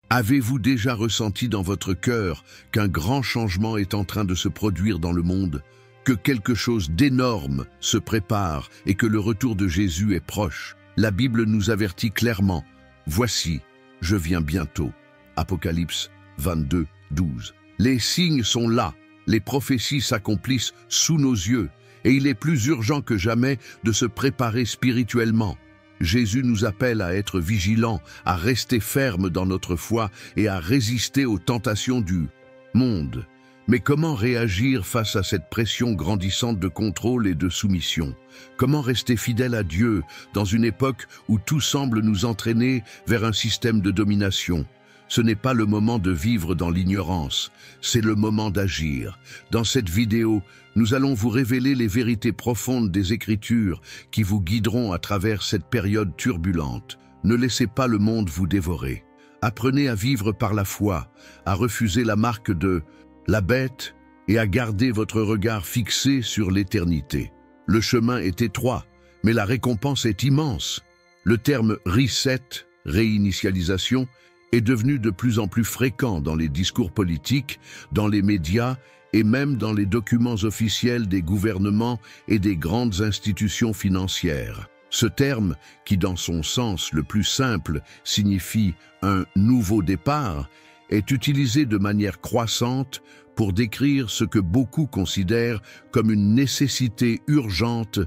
Avez-vous déjà ressenti dans votre cœur qu'un grand changement est en train de se produire dans le monde, que quelque chose d'énorme se prépare et que le retour de Jésus est proche? La Bible nous avertit clairement. Voici, je viens bientôt. Apocalypse 22, 12. Les signes sont là, les prophéties s'accomplissent sous nos yeux, et il est plus urgent que jamais de se préparer spirituellement. Jésus nous appelle à être vigilants, à rester fermes dans notre foi et à résister aux tentations du monde. Mais comment réagir face à cette pression grandissante de contrôle et de soumission? Comment rester fidèle à Dieu dans une époque où tout semble nous entraîner vers un système de domination? Ce n'est pas le moment de vivre dans l'ignorance, c'est le moment d'agir. Dans cette vidéo, nous allons vous révéler les vérités profondes des Écritures qui vous guideront à travers cette période turbulente. Ne laissez pas le monde vous dévorer. Apprenez à vivre par la foi, à refuser la marque de la bête et à garder votre regard fixé sur l'éternité. Le chemin est étroit, mais la récompense est immense. Le terme reset, réinitialisation, est devenu de plus en plus fréquent dans les discours politiques, dans les médias et même dans les documents officiels des gouvernements et des grandes institutions financières. Ce terme, qui dans son sens le plus simple signifie un nouveau départ, est utilisé de manière croissante pour décrire ce que beaucoup considèrent comme une nécessité urgente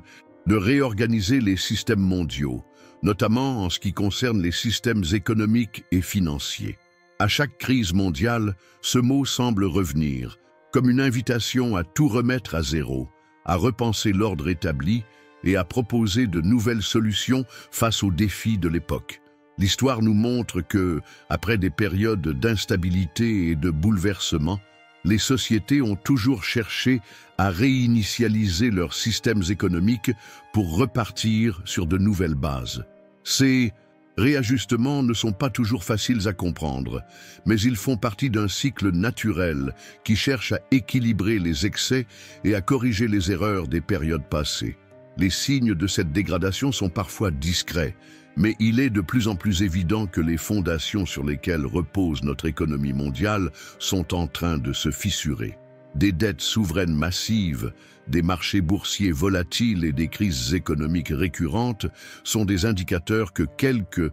de réorganiser les systèmes mondiaux, notamment en ce qui concerne les systèmes économiques et financiers. À chaque crise mondiale, ce mot semble revenir, comme une invitation à tout remettre à zéro, à repenser l'ordre établi et à proposer de nouvelles solutions face aux défis de l'époque. L'histoire nous montre que, après des périodes d'instabilité et de bouleversement, les sociétés ont toujours cherché à réinitialiser leurs systèmes économiques pour repartir sur de nouvelles bases. Ces réajustements ne sont pas toujours faciles à comprendre, mais ils font partie d'un cycle naturel qui cherche à équilibrer les excès et à corriger les erreurs des périodes passées. Les signes de cette dégradation sont parfois discrets, mais il est de plus en plus évident que les fondations sur lesquelles repose notre économie mondiale sont en train de se fissurer. Des dettes souveraines massives, des marchés boursiers volatiles et des crises économiques récurrentes sont des indicateurs que quelque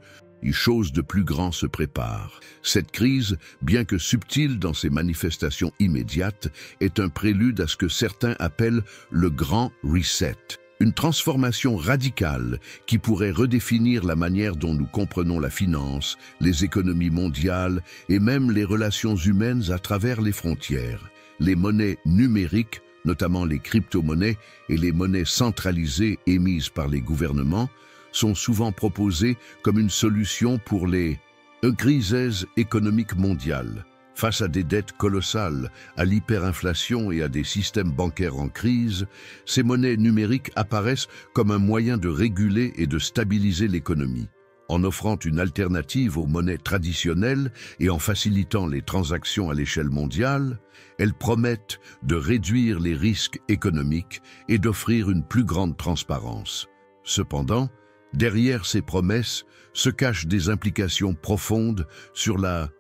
chose de plus grand se prépare. Cette crise, bien que subtile dans ses manifestations immédiates, est un prélude à ce que certains appellent le grand reset. Une transformation radicale qui pourrait redéfinir la manière dont nous comprenons la finance, les économies mondiales et même les relations humaines à travers les frontières. Les monnaies numériques, notamment les crypto-monnaies et les monnaies centralisées émises par les gouvernements, sont souvent proposées comme une solution pour les crises économiques mondiales. Face à des dettes colossales, à l'hyperinflation et à des systèmes bancaires en crise, ces monnaies numériques apparaissent comme un moyen de réguler et de stabiliser l'économie. En offrant une alternative aux monnaies traditionnelles et en facilitant les transactions à l'échelle mondiale, elles promettent de réduire les risques économiques et d'offrir une plus grande transparence. Cependant, derrière ces promesses se cachent des implications profondes sur la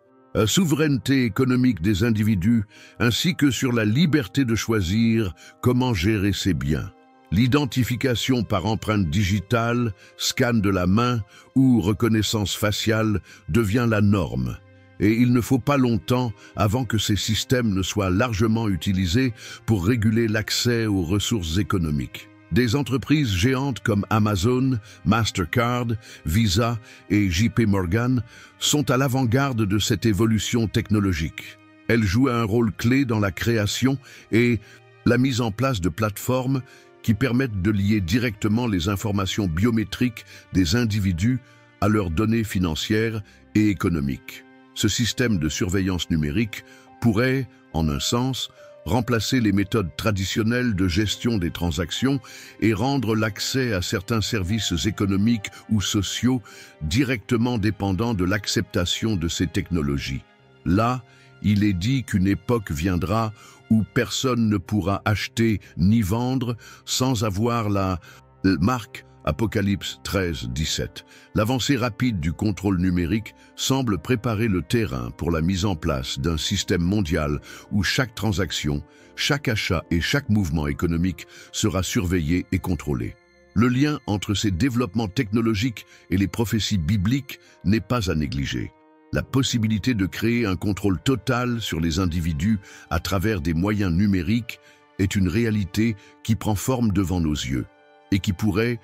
souveraineté économique des individus ainsi que sur la liberté de choisir comment gérer ses biens. L'identification par empreinte digitale, scan de la main ou reconnaissance faciale devient la norme. Et il ne faut pas longtemps avant que ces systèmes ne soient largement utilisés pour réguler l'accès aux ressources économiques. Des entreprises géantes comme Amazon, Mastercard, Visa et JP Morgan sont à l'avant-garde de cette évolution technologique. Elles jouent un rôle clé dans la création et la mise en place de plateformes qui permettent de lier directement les informations biométriques des individus à leurs données financières et économiques. Ce système de surveillance numérique pourrait, en un sens, remplacer les méthodes traditionnelles de gestion des transactions et rendre l'accès à certains services économiques ou sociaux directement dépendant de l'acceptation de ces technologies. Là, il est dit qu'une époque viendra où personne ne pourra acheter ni vendre sans avoir la marque Apocalypse 13, 17. L'avancée rapide du contrôle numérique semble préparer le terrain pour la mise en place d'un système mondial où chaque transaction, chaque achat et chaque mouvement économique sera surveillé et contrôlé. Le lien entre ces développements technologiques et les prophéties bibliques n'est pas à négliger. La possibilité de créer un contrôle total sur les individus à travers des moyens numériques est une réalité qui prend forme devant nos yeux et qui pourrait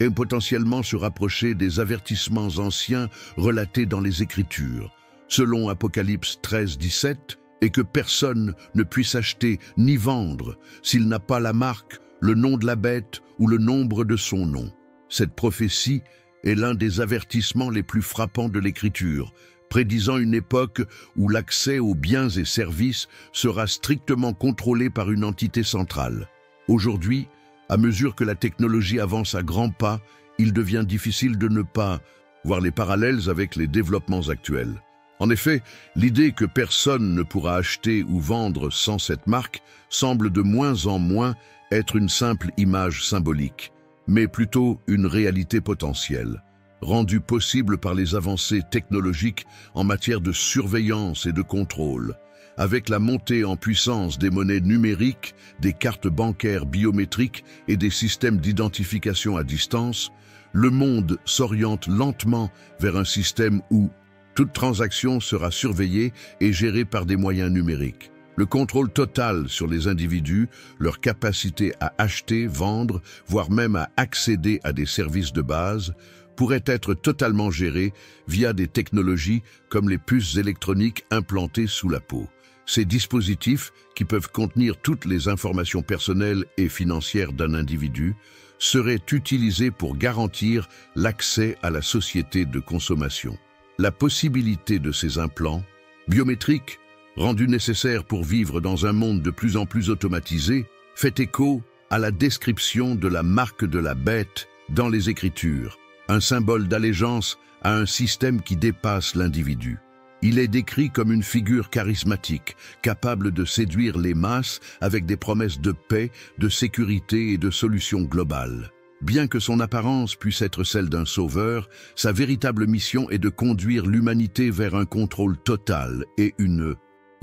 potentiellement se rapprocher des avertissements anciens relatés dans les Écritures, selon Apocalypse 13, 17, et que personne ne puisse acheter ni vendre s'il n'a pas la marque, le nom de la bête ou le nombre de son nom. Cette prophétie est l'un des avertissements les plus frappants de l'Écriture, prédisant une époque où l'accès aux biens et services sera strictement contrôlé par une entité centrale. Aujourd'hui, à mesure que la technologie avance à grands pas, il devient difficile de ne pas voir les parallèles avec les développements actuels. En effet, l'idée que personne ne pourra acheter ou vendre sans cette marque semble de moins en moins être une simple image symbolique, mais plutôt une réalité potentielle, rendue possible par les avancées technologiques en matière de surveillance et de contrôle. Avec la montée en puissance des monnaies numériques, des cartes bancaires biométriques et des systèmes d'identification à distance, le monde s'oriente lentement vers un système où toute transaction sera surveillée et gérée par des moyens numériques. Le contrôle total sur les individus, leur capacité à acheter, vendre, voire même à accéder à des services de base, pourrait être totalement géré via des technologies comme les puces électroniques implantées sous la peau. Ces dispositifs, qui peuvent contenir toutes les informations personnelles et financières d'un individu, seraient utilisés pour garantir l'accès à la société de consommation. La possibilité de ces implants, biométriques, rendus nécessaires pour vivre dans un monde de plus en plus automatisé, fait écho à la description de la marque de la bête dans les Écritures, un symbole d'allégeance à un système qui dépasse l'individu. Il est décrit comme une figure charismatique, capable de séduire les masses avec des promesses de paix, de sécurité et de solutions globales. Bien que son apparence puisse être celle d'un sauveur, sa véritable mission est de conduire l'humanité vers un contrôle total et une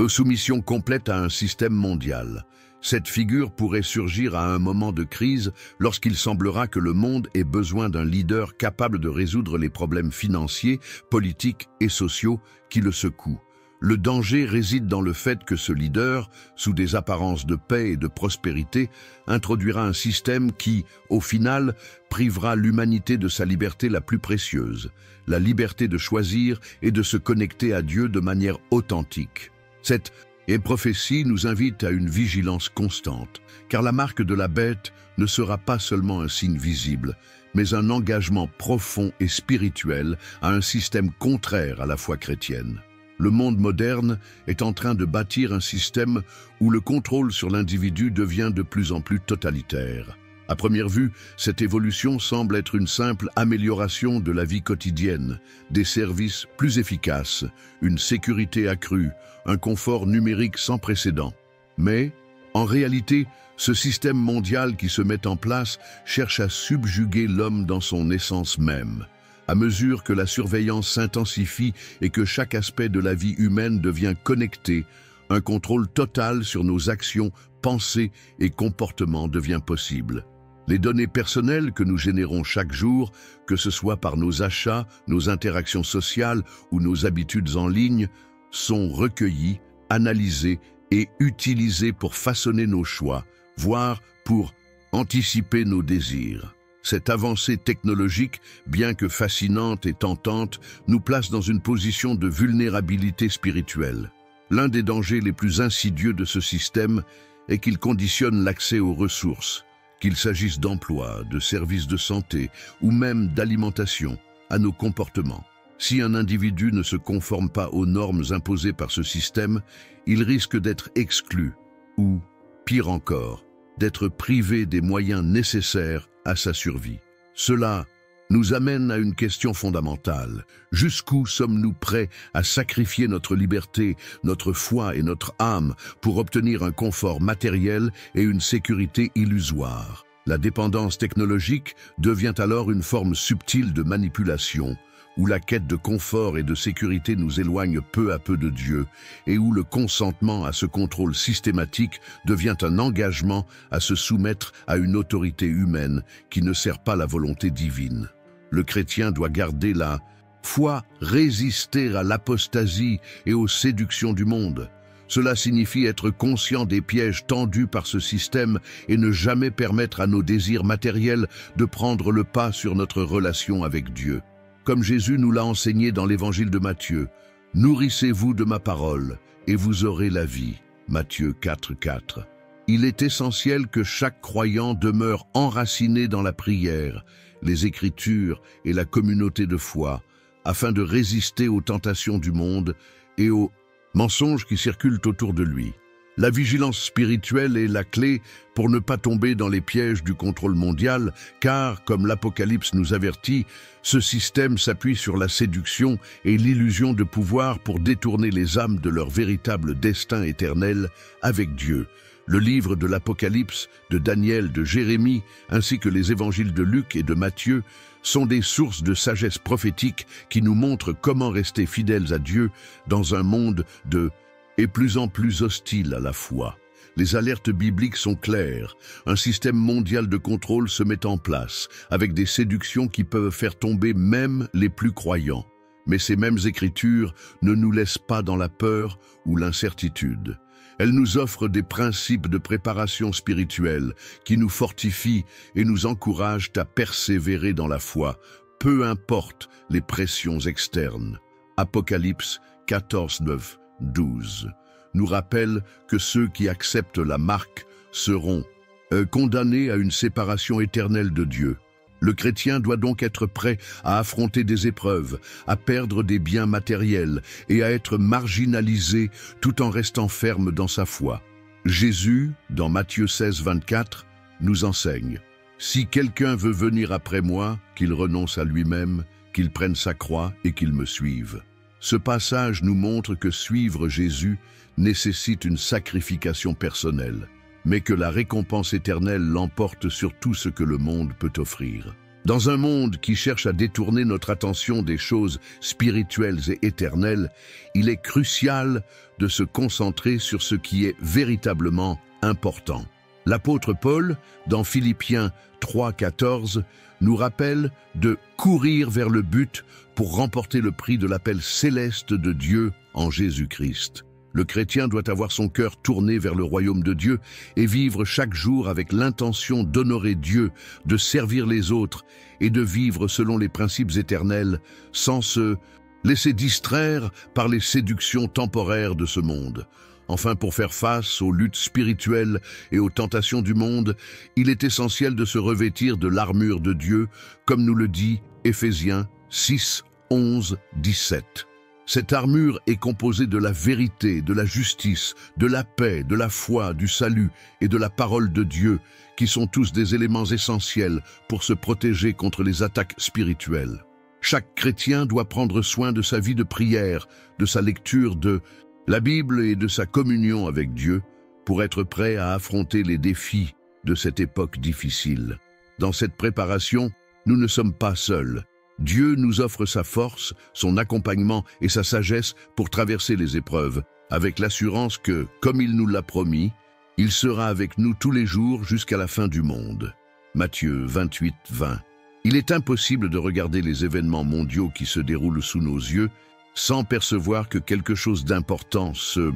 soumission complète à un système mondial. Cette figure pourrait surgir à un moment de crise lorsqu'il semblera que le monde ait besoin d'un leader capable de résoudre les problèmes financiers, politiques et sociaux qui le secouent. Le danger réside dans le fait que ce leader, sous des apparences de paix et de prospérité, introduira un système qui, au final, privera l'humanité de sa liberté la plus précieuse, la liberté de choisir et de se connecter à Dieu de manière authentique. Cette prophétie nous invite à une vigilance constante, car la marque de la bête ne sera pas seulement un signe visible, mais un engagement profond et spirituel à un système contraire à la foi chrétienne. Le monde moderne est en train de bâtir un système où le contrôle sur l'individu devient de plus en plus totalitaire. À première vue, cette évolution semble être une simple amélioration de la vie quotidienne, des services plus efficaces, une sécurité accrue, un confort numérique sans précédent. Mais, en réalité, ce système mondial qui se met en place cherche à subjuguer l'homme dans son essence même. À mesure que la surveillance s'intensifie et que chaque aspect de la vie humaine devient connecté, un contrôle total sur nos actions, pensées et comportements devient possible. Les données personnelles que nous générons chaque jour, que ce soit par nos achats, nos interactions sociales ou nos habitudes en ligne, sont recueillies, analysées et utilisées pour façonner nos choix, voire pour anticiper nos désirs. Cette avancée technologique, bien que fascinante et tentante, nous place dans une position de vulnérabilité spirituelle. L'un des dangers les plus insidieux de ce système est qu'il conditionne l'accès aux ressources, qu'il s'agisse d'emploi, de services de santé ou même d'alimentation, à nos comportements. Si un individu ne se conforme pas aux normes imposées par ce système, il risque d'être exclu ou, pire encore, d'être privé des moyens nécessaires à sa survie. Cela nous amène à une question fondamentale. Jusqu'où sommes-nous prêts à sacrifier notre liberté, notre foi et notre âme pour obtenir un confort matériel et une sécurité illusoire? La dépendance technologique devient alors une forme subtile de manipulation, où la quête de confort et de sécurité nous éloigne peu à peu de Dieu, et où le consentement à ce contrôle systématique devient un engagement à se soumettre à une autorité humaine qui ne sert pas la volonté divine. Le chrétien doit garder la foi, résister à l'apostasie et aux séductions du monde. Cela signifie être conscient des pièges tendus par ce système et ne jamais permettre à nos désirs matériels de prendre le pas sur notre relation avec Dieu. Comme Jésus nous l'a enseigné dans l'évangile de Matthieu, « Nourrissez-vous de ma parole, et vous aurez la vie » Matthieu 4,4. Il est essentiel que chaque croyant demeure enraciné dans la prière, les Écritures et la communauté de foi, afin de résister aux tentations du monde et aux mensonges qui circulent autour de lui. La vigilance spirituelle est la clé pour ne pas tomber dans les pièges du contrôle mondial, car, comme l'Apocalypse nous avertit, ce système s'appuie sur la séduction et l'illusion de pouvoir pour détourner les âmes de leur véritable destin éternel avec Dieu. Le livre de l'Apocalypse, de Daniel, de Jérémie, ainsi que les évangiles de Luc et de Matthieu, sont des sources de sagesse prophétique qui nous montrent comment rester fidèles à Dieu dans un monde et plus en plus hostile à la foi. Les alertes bibliques sont claires. Un système mondial de contrôle se met en place, avec des séductions qui peuvent faire tomber même les plus croyants. Mais ces mêmes Écritures ne nous laissent pas dans la peur ou l'incertitude. Elles nous offrent des principes de préparation spirituelle qui nous fortifient et nous encouragent à persévérer dans la foi, peu importe les pressions externes. Apocalypse 14, 9, 12 nous rappelle que ceux qui acceptent la marque seront condamnés à une séparation éternelle de Dieu. Le chrétien doit donc être prêt à affronter des épreuves, à perdre des biens matériels et à être marginalisé tout en restant ferme dans sa foi. Jésus, dans Matthieu 16, 24, nous enseigne « Si quelqu'un veut venir après moi, qu'il renonce à lui-même, qu'il prenne sa croix et qu'il me suive. » Ce passage nous montre que suivre Jésus nécessite une sacrification personnelle, mais que la récompense éternelle l'emporte sur tout ce que le monde peut offrir. Dans un monde qui cherche à détourner notre attention des choses spirituelles et éternelles, il est crucial de se concentrer sur ce qui est véritablement important. L'apôtre Paul, dans Philippiens 3,14, nous rappelle de courir vers le but pour remporter le prix de l'appel céleste de Dieu en Jésus-Christ. Le chrétien doit avoir son cœur tourné vers le royaume de Dieu et vivre chaque jour avec l'intention d'honorer Dieu, de servir les autres et de vivre selon les principes éternels sans se laisser distraire par les séductions temporaires de ce monde. Enfin, pour faire face aux luttes spirituelles et aux tentations du monde, il est essentiel de se revêtir de l'armure de Dieu, comme nous le dit Éphésiens 6, 11, 17. Cette armure est composée de la vérité, de la justice, de la paix, de la foi, du salut et de la parole de Dieu, qui sont tous des éléments essentiels pour se protéger contre les attaques spirituelles. Chaque chrétien doit prendre soin de sa vie de prière, de sa lecture de la Bible et de sa communion avec Dieu pour être prêt à affronter les défis de cette époque difficile. Dans cette préparation, nous ne sommes pas seuls. Dieu nous offre sa force, son accompagnement et sa sagesse pour traverser les épreuves, avec l'assurance que, comme il nous l'a promis, il sera avec nous tous les jours jusqu'à la fin du monde. Matthieu 28, 20. Il est impossible de regarder les événements mondiaux qui se déroulent sous nos yeux sans percevoir que quelque chose d'important se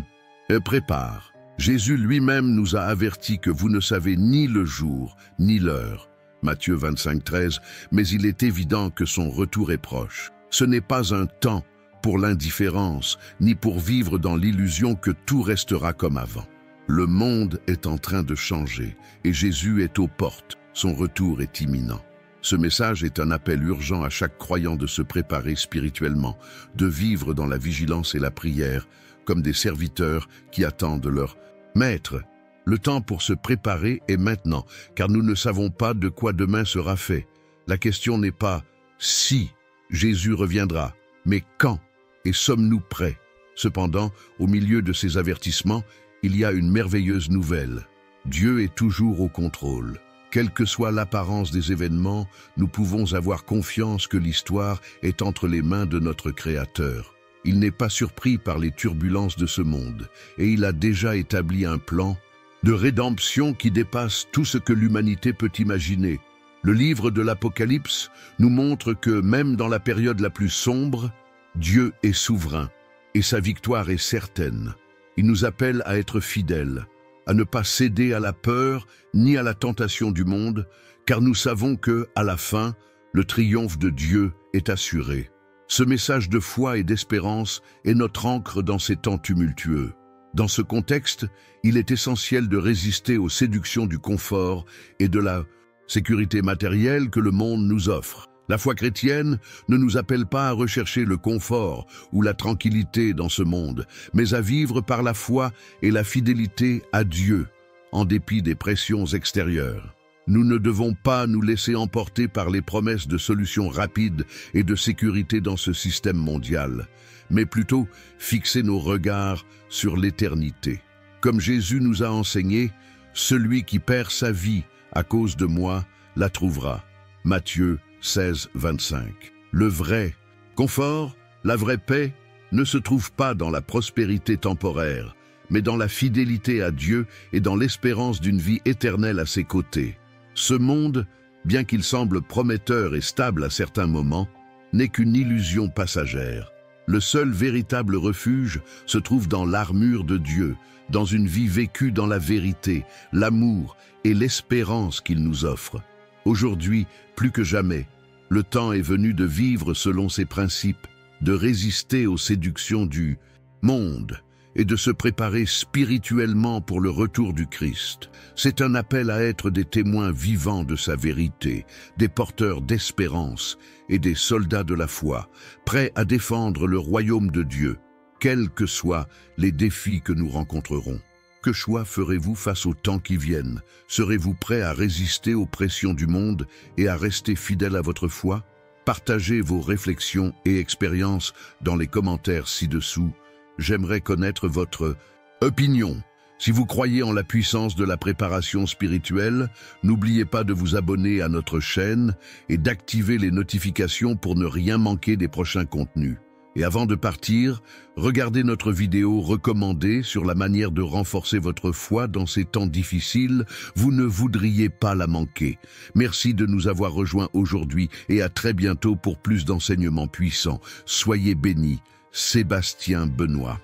prépare. Jésus lui-même nous a avertis que vous ne savez ni le jour ni l'heure. Matthieu 25, 13, mais il est évident que son retour est proche. Ce n'est pas un temps pour l'indifférence, ni pour vivre dans l'illusion que tout restera comme avant. Le monde est en train de changer et Jésus est aux portes. Son retour est imminent. Ce message est un appel urgent à chaque croyant de se préparer spirituellement, de vivre dans la vigilance et la prière, comme des serviteurs qui attendent leur maître. Le temps pour se préparer est maintenant, car nous ne savons pas de quoi demain sera fait. La question n'est pas si Jésus reviendra, mais quand, et sommes-nous prêts? Cependant, au milieu de ces avertissements, il y a une merveilleuse nouvelle. Dieu est toujours au contrôle. Quelle que soit l'apparence des événements, nous pouvons avoir confiance que l'histoire est entre les mains de notre Créateur. Il n'est pas surpris par les turbulences de ce monde, et il a déjà établi un plan de rédemption qui dépasse tout ce que l'humanité peut imaginer. Le livre de l'Apocalypse nous montre que, même dans la période la plus sombre, Dieu est souverain, et sa victoire est certaine. Il nous appelle à être fidèles, à ne pas céder à la peur ni à la tentation du monde, car nous savons que, à la fin, le triomphe de Dieu est assuré. Ce message de foi et d'espérance est notre ancre dans ces temps tumultueux. Dans ce contexte, il est essentiel de résister aux séductions du confort et de la sécurité matérielle que le monde nous offre. La foi chrétienne ne nous appelle pas à rechercher le confort ou la tranquillité dans ce monde, mais à vivre par la foi et la fidélité à Dieu, en dépit des pressions extérieures. Nous ne devons pas nous laisser emporter par les promesses de solutions rapides et de sécurité dans ce système mondial, mais plutôt fixer nos regards sur l'éternité. Comme Jésus nous a enseigné, celui qui perd sa vie à cause de moi la trouvera. Matthieu 16, 25. Le vrai confort, la vraie paix, ne se trouve pas dans la prospérité temporaire, mais dans la fidélité à Dieu et dans l'espérance d'une vie éternelle à ses côtés. Ce monde, bien qu'il semble prometteur et stable à certains moments, n'est qu'une illusion passagère. Le seul véritable refuge se trouve dans l'armure de Dieu, dans une vie vécue dans la vérité, l'amour et l'espérance qu'il nous offre. Aujourd'hui, plus que jamais, le temps est venu de vivre selon ses principes, de résister aux séductions du monde et de se préparer spirituellement pour le retour du Christ. C'est un appel à être des témoins vivants de sa vérité, des porteurs d'espérance et des soldats de la foi, prêts à défendre le royaume de Dieu, quels que soient les défis que nous rencontrerons. Que choix ferez-vous face aux temps qui viennent? Serez-vous prêt à résister aux pressions du monde et à rester fidèle à votre foi? Partagez vos réflexions et expériences dans les commentaires ci-dessous. J'aimerais connaître votre opinion. Si vous croyez en la puissance de la préparation spirituelle, n'oubliez pas de vous abonner à notre chaîne et d'activer les notifications pour ne rien manquer des prochains contenus. Et avant de partir, regardez notre vidéo recommandée sur la manière de renforcer votre foi dans ces temps difficiles. Vous ne voudriez pas la manquer. Merci de nous avoir rejoints aujourd'hui et à très bientôt pour plus d'enseignements puissants. Soyez bénis. Sébastien Benoît.